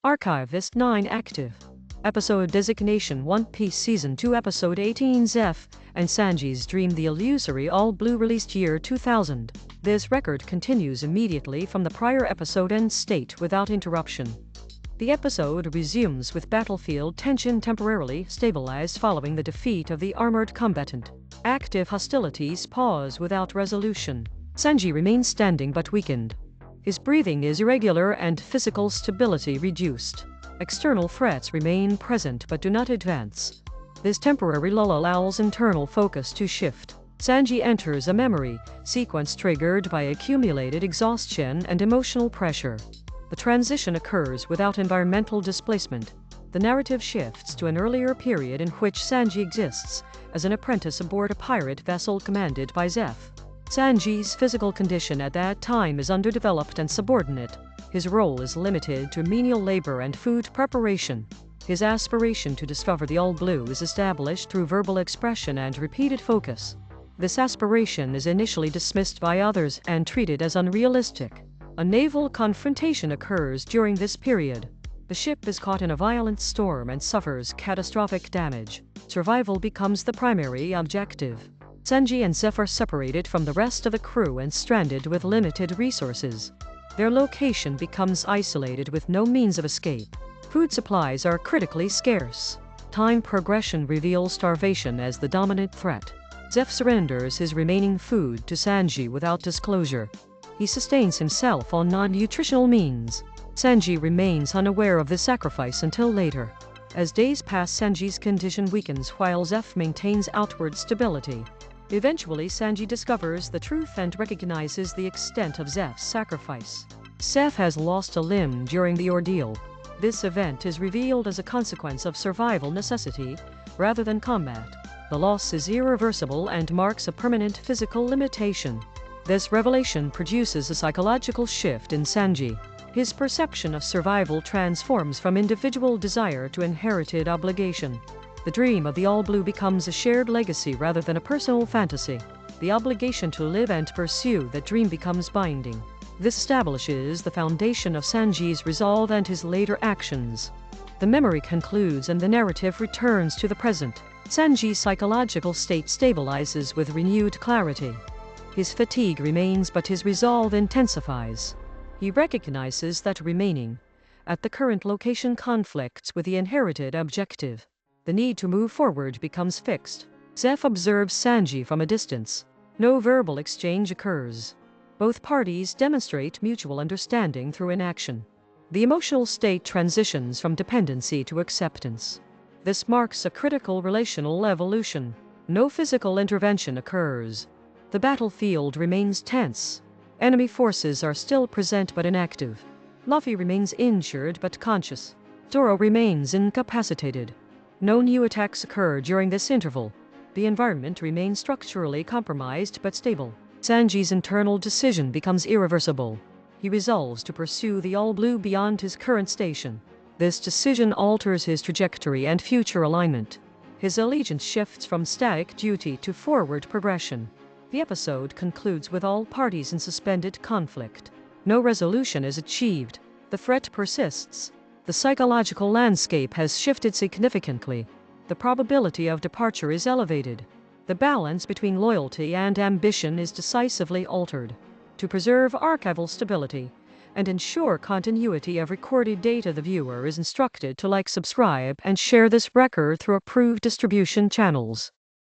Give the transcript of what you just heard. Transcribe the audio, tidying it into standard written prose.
Archivist 9 active. Episode designation: One Piece Season 2 Episode 18 Zeff and Sanji's Dream. The Illusory All Blue released year 2000. This record continues immediately from the prior episode and state without interruption. The episode resumes with battlefield tension temporarily stabilized following the defeat of the armored combatant. Active hostilities pause without resolution. Sanji remains standing but weakened. His breathing is irregular and physical stability reduced. External threats remain present but do not advance. This temporary lull allows internal focus to shift. Sanji enters a memory sequence triggered by accumulated exhaustion and emotional pressure. The transition occurs without environmental displacement. The narrative shifts to an earlier period in which Sanji exists as an apprentice aboard a pirate vessel commanded by Zeff. Sanji's physical condition at that time is underdeveloped and subordinate. His role is limited to menial labor and food preparation. His aspiration to discover the All Blue is established through verbal expression and repeated focus. This aspiration is initially dismissed by others and treated as unrealistic. A naval confrontation occurs during this period. The ship is caught in a violent storm and suffers catastrophic damage. Survival becomes the primary objective. Sanji and Zeff are separated from the rest of the crew and stranded with limited resources. Their location becomes isolated with no means of escape. Food supplies are critically scarce. Time progression reveals starvation as the dominant threat. Zeff surrenders his remaining food to Sanji without disclosure. He sustains himself on non-nutritional means. Sanji remains unaware of this sacrifice until later. As days pass, Sanji's condition weakens while Zeff maintains outward stability. Eventually, Sanji discovers the truth and recognizes the extent of Zeff's sacrifice. Zeff has lost a limb during the ordeal. This event is revealed as a consequence of survival necessity rather than combat. The loss is irreversible and marks a permanent physical limitation. This revelation produces a psychological shift in Sanji. His perception of survival transforms from individual desire to inherited obligation. The dream of the All Blue becomes a shared legacy rather than a personal fantasy. The obligation to live and pursue that dream becomes binding. This establishes the foundation of Sanji's resolve and his later actions. The memory concludes and the narrative returns to the present. Sanji's psychological state stabilizes with renewed clarity. His fatigue remains but his resolve intensifies. He recognizes that remaining at the current location conflicts with the inherited objective. The need to move forward becomes fixed. Zeff observes Sanji from a distance. No verbal exchange occurs. Both parties demonstrate mutual understanding through inaction. The emotional state transitions from dependency to acceptance. This marks a critical relational evolution. No physical intervention occurs. The battlefield remains tense. Enemy forces are still present but inactive. Luffy remains injured but conscious. Zoro remains incapacitated. No new attacks occur during this interval. The environment remains structurally compromised but stable. Sanji's internal decision becomes irreversible. He resolves to pursue the All Blue beyond his current station. This decision alters his trajectory and future alignment. His allegiance shifts from static duty to forward progression. The episode concludes with all parties in suspended conflict. No resolution is achieved. The threat persists. The psychological landscape has shifted significantly. The probability of departure is elevated. The balance between loyalty and ambition is decisively altered. To preserve archival stability and ensure continuity of recorded data, the viewer is instructed to like, subscribe, and share this record through approved distribution channels.